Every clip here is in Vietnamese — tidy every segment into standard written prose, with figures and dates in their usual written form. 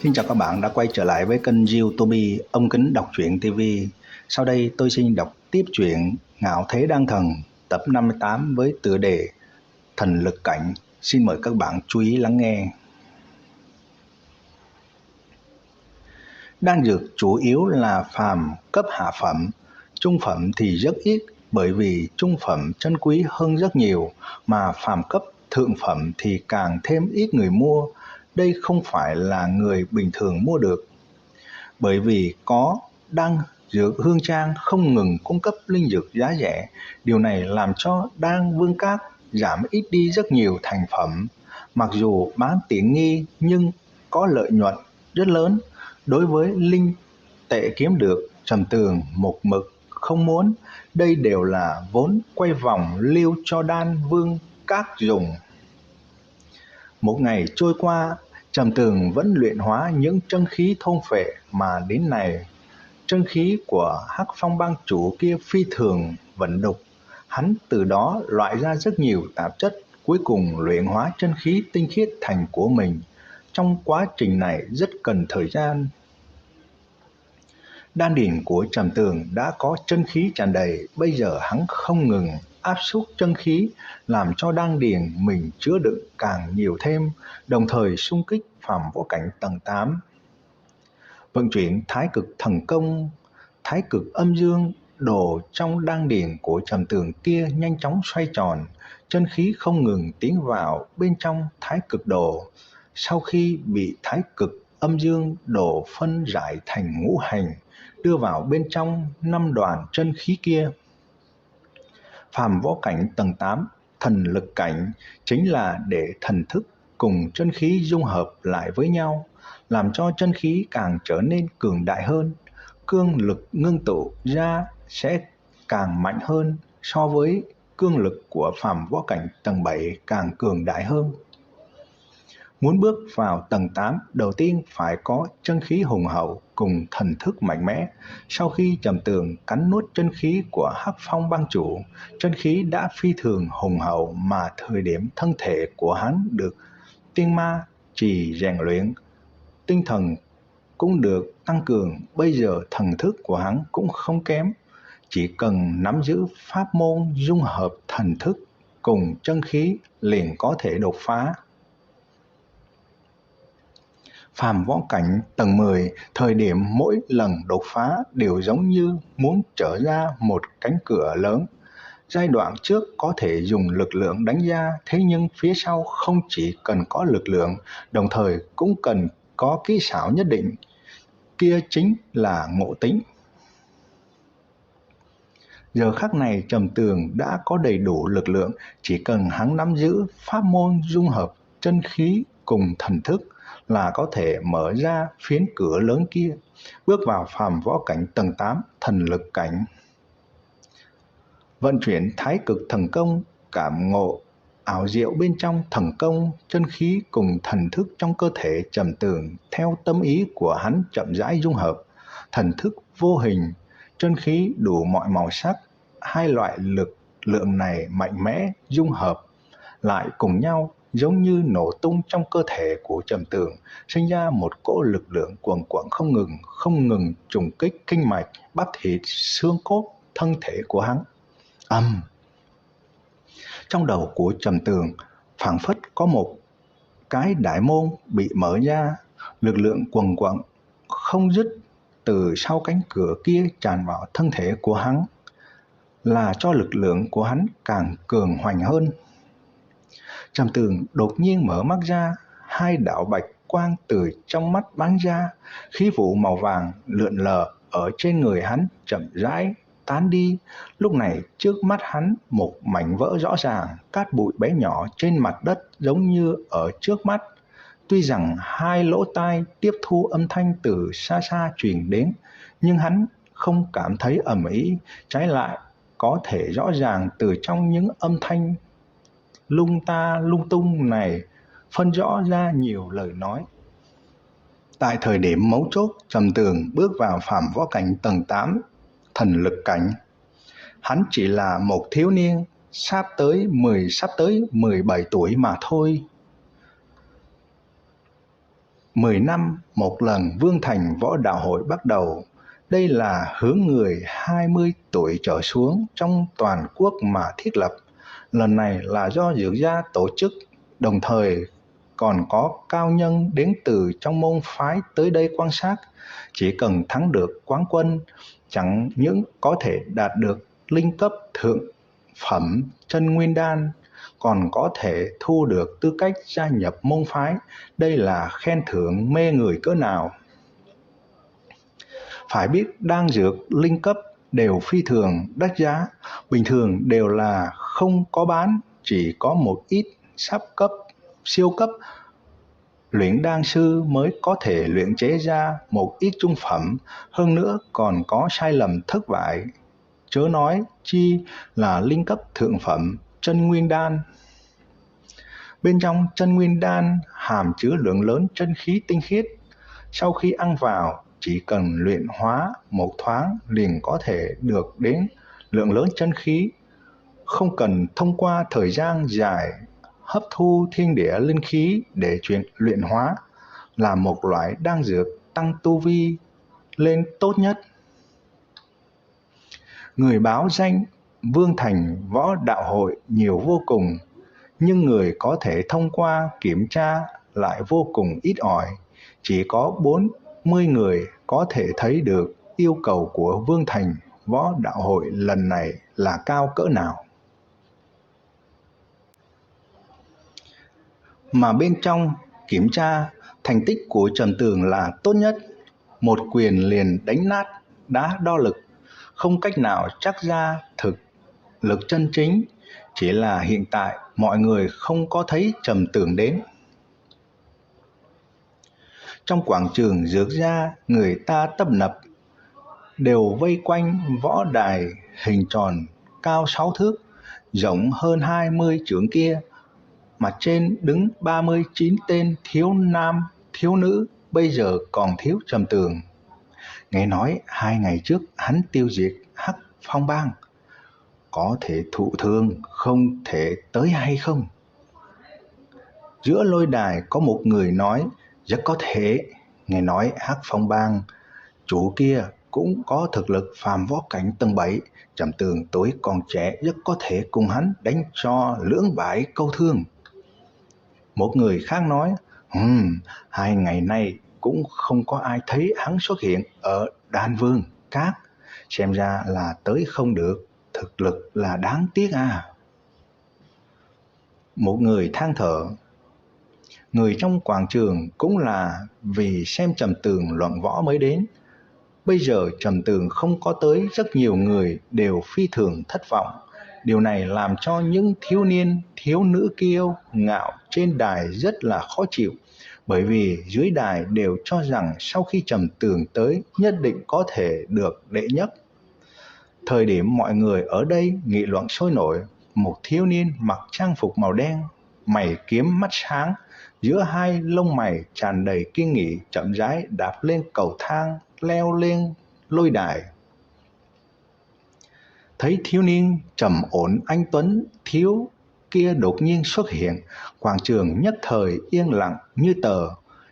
Xin chào các bạn đã quay trở lại với kênh YouTube Ông Kính Đọc Truyện TV. Sau đây tôi xin đọc tiếp truyện Ngạo Thế Đan Thần tập 58 với tựa đề Thần Lực Cảnh. Xin mời các bạn chú ý lắng nghe. Đan dược chủ yếu là phàm cấp hạ phẩm, trung phẩm thì rất ít bởi vì trung phẩm chân quý hơn rất nhiều, mà phàm cấp thượng phẩm thì càng thêm ít người mua. Đây không phải là người bình thường mua được. Bởi vì có đan dược Hương Trang không ngừng cung cấp linh dược giá rẻ, điều này làm cho đan Vương Các giảm ít đi rất nhiều thành phẩm. Mặc dù bán tiện nghi nhưng có lợi nhuận rất lớn. Đối với linh tệ kiếm được, Trầm Tường một mực không muốn, đây đều là vốn quay vòng lưu cho đan Vương Các dùng. Một ngày trôi qua, Trầm Tường vẫn luyện hóa những chân khí thôn phệ mà đến này. Chân khí của Hắc Phong bang chủ kia phi thường vận đục. Hắn từ đó loại ra rất nhiều tạp chất, cuối cùng luyện hóa chân khí tinh khiết thành của mình. Trong quá trình này rất cần thời gian. Đan điền của Trầm Tường đã có chân khí tràn đầy, bây giờ hắn không ngừng áp suất chân khí, làm cho đan điền mình chứa đựng càng nhiều thêm, đồng thời xung kích phàm võ cảnh tầng 8. Vận chuyển thái cực thần công, thái cực âm dương đồ trong đan điền của Trầm Tường kia nhanh chóng xoay tròn, chân khí không ngừng tiến vào bên trong thái cực đồ. Sau khi bị thái cực âm dương đồ phân rải thành ngũ hành, đưa vào bên trong 5 đoàn chân khí kia. Phàm võ cảnh tầng 8, thần lực cảnh chính là để thần thức cùng chân khí dung hợp lại với nhau, làm cho chân khí càng trở nên cường đại hơn. Cương lực ngưng tụ ra sẽ càng mạnh hơn so với cương lực của phàm võ cảnh tầng 7 càng cường đại hơn. Muốn bước vào tầng 8, đầu tiên phải có chân khí hùng hậu cùng thần thức mạnh mẽ. Sau khi Trầm Tường cắn nuốt chân khí của Hắc Phong bang chủ, chân khí đã phi thường hùng hậu, mà thời điểm thân thể của hắn được tiên ma trì rèn luyện, tinh thần cũng được tăng cường, bây giờ thần thức của hắn cũng không kém. Chỉ cần nắm giữ pháp môn dung hợp thần thức cùng chân khí liền có thể đột phá. Phàm võ cảnh tầng 10, thời điểm mỗi lần đột phá đều giống như muốn trở ra một cánh cửa lớn. Giai đoạn trước có thể dùng lực lượng đánh ra, thế nhưng phía sau không chỉ cần có lực lượng, đồng thời cũng cần có kỹ xảo nhất định. Kia chính là ngộ tính. Giờ khắc này Trầm Tường đã có đầy đủ lực lượng, chỉ cần hắn nắm giữ pháp môn dung hợp chân khí cùng thần thức là có thể mở ra phiến cửa lớn kia, bước vào phàm võ cảnh tầng 8, thần lực cảnh. Vận chuyển thái cực thần công, cảm ngộ ảo diệu bên trong thần công, chân khí cùng thần thức trong cơ thể Trầm Tường theo tâm ý của hắn chậm rãi dung hợp. Thần thức vô hình, chân khí đủ mọi màu sắc, hai loại lực lượng này mạnh mẽ dung hợp lại cùng nhau, giống như nổ tung trong cơ thể của Trầm Tường, sinh ra một cỗ lực lượng quần quẫn không ngừng trùng kích kinh mạch, bắp thịt, xương cốt, thân thể của hắn. Trong đầu của Trầm Tường phảng phất có một cái đại môn bị mở ra, lực lượng quần quẫn không dứt từ sau cánh cửa kia tràn vào thân thể của hắn, là cho lực lượng của hắn càng cường hoành hơn. Trầm Tường đột nhiên mở mắt ra, hai đạo bạch quang từ trong mắt bắn ra, khí vụ màu vàng lượn lờ ở trên người hắn chậm rãi tán đi. Lúc này trước mắt hắn một mảnh vỡ rõ ràng, cát bụi bé nhỏ trên mặt đất giống như ở trước mắt. Tuy rằng hai lỗ tai tiếp thu âm thanh từ xa xa truyền đến, nhưng hắn không cảm thấy ầm ĩ, trái lại có thể rõ ràng từ trong những âm thanh lung tung này phân rõ ra nhiều lời nói. Tại thời điểm mấu chốt, Trầm Tường bước vào phàm võ cảnh tầng 8, thần lực cảnh. Hắn chỉ là một thiếu niên sắp tới 17 tuổi mà thôi. 10 năm một lần Vương Thành Võ Đạo Hội bắt đầu. Đây là hướng người 20 tuổi trở xuống trong toàn quốc mà thiết lập. Lần này là do Dược gia tổ chức, đồng thời còn có cao nhân đến từ trong môn phái tới đây quan sát. Chỉ cần thắng được quán quân, chẳng những có thể đạt được linh cấp thượng phẩm chân nguyên đan, còn có thể thu được tư cách gia nhập môn phái. Đây là khen thưởng mê người cỡ nào. Phải biết đan dược linh cấp đều phi thường đắt giá, bình thường đều là không có bán, chỉ có một ít sắp cấp, siêu cấp luyện đan sư mới có thể luyện chế ra một ít trung phẩm, hơn nữa còn có sai lầm thất bại. Chớ nói chi là linh cấp thượng phẩm chân nguyên đan. Bên trong chân nguyên đan hàm chứa lượng lớn chân khí tinh khiết. Sau khi ăn vào, chỉ cần luyện hóa một thoáng liền có thể được đến lượng lớn chân khí, không cần thông qua thời gian dài hấp thu thiên địa linh khí để luyện hóa, là một loại đan dược tăng tu vi lên tốt nhất. Người báo danh Vương Thành Võ Đạo Hội nhiều vô cùng, nhưng người có thể thông qua kiểm tra lại vô cùng ít ỏi. Chỉ có 40 người có thể thấy được yêu cầu của Vương Thành Võ Đạo Hội lần này là cao cỡ nào. Mà bên trong kiểm tra, thành tích của Trầm Tường là tốt nhất. Một quyền liền đánh nát đá đo lực, không cách nào chắc ra thực lực chân chính. Chỉ là hiện tại mọi người không có thấy Trầm Tường đến. Trong quảng trường Dược gia, người ta tấp nập, đều vây quanh võ đài hình tròn cao 6 thước, rộng hơn 20 trượng kia. Mặt trên đứng 39 tên thiếu nam, thiếu nữ, bây giờ còn thiếu Trầm Tường. Nghe nói 2 ngày trước hắn tiêu diệt Hắc Phong Bang, có thể thụ thương không thể tới hay không? Giữa lôi đài có một người nói, rất có thể. Nghe nói Hắc Phong Bang chủ kia cũng có thực lực phàm võ cảnh tầng 7, Trầm Tường tuổi còn trẻ, rất có thể cùng hắn đánh cho lưỡng bại câu thương. Một người khác nói, 2 ngày nay cũng không có ai thấy hắn xuất hiện ở Đan Vương Các, xem ra là tới không được, thực lực là đáng tiếc à. Một người than thở, người trong quảng trường cũng là vì xem Trầm Tường luận võ mới đến. Bây giờ Trầm Tường không có tới, rất nhiều người đều phi thường thất vọng. Điều này làm cho những thiếu niên, thiếu nữ kiêu ngạo trên đài rất là khó chịu, bởi vì dưới đài đều cho rằng sau khi Trầm Tường tới nhất định có thể được đệ nhất. Thời điểm mọi người ở đây nghị luận sôi nổi, một thiếu niên mặc trang phục màu đen, mày kiếm mắt sáng, giữa hai lông mày tràn đầy kiên nghị, chậm rãi đạp lên cầu thang, leo lên lôi đài. Thấy thiếu niên trầm ổn anh tuấn thiếu kia đột nhiên xuất hiện, quảng trường nhất thời yên lặng như tờ.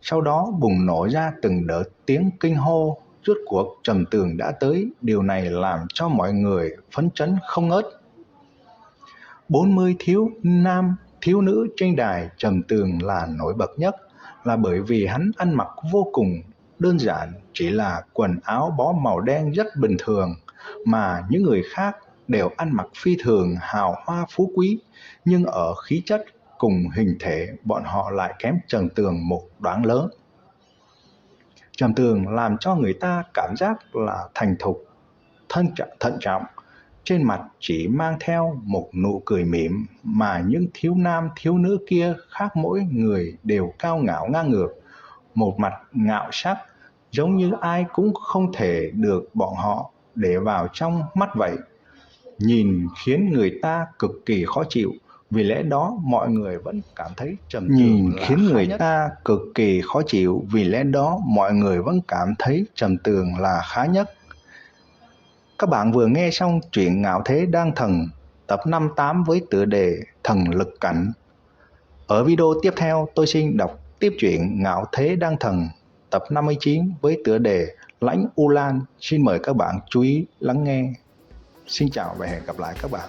Sau đó bùng nổ ra từng đợt tiếng kinh hô, rốt cuộc Trầm Tường đã tới. Điều này làm cho mọi người phấn chấn không ngớt. 40 thiếu nam thiếu nữ trên đài, Trầm Tường là nổi bật nhất, là bởi vì hắn ăn mặc vô cùng đơn giản, chỉ là quần áo bó màu đen rất bình thường, mà những người khác đều ăn mặc phi thường hào hoa phú quý, nhưng ở khí chất cùng hình thể bọn họ lại kém Trầm Tường một đoạn lớn. Trầm Tường làm cho người ta cảm giác là thành thục, thận trọng, trên mặt chỉ mang theo một nụ cười mỉm, mà những thiếu nam thiếu nữ kia khác mỗi người đều cao ngạo ngang ngược, một mặt ngạo sắc, giống như ai cũng không thể được bọn họ để vào trong mắt vậy. Nhìn khiến người ta cực kỳ khó chịu, vì lẽ đó mọi người vẫn cảm thấy Trầm Tường là khá nhất. Các bạn vừa nghe xong truyện Ngạo Thế Đan Thần tập 58 với tựa đề Thần Lực Cảnh. Ở video tiếp theo tôi xin đọc Tiếp truyện Ngạo Thế Đăng Thần tập 59 với tựa đề Lãnh U Lan. Xin mời các bạn chú ý lắng nghe. Xin chào và hẹn gặp lại các bạn.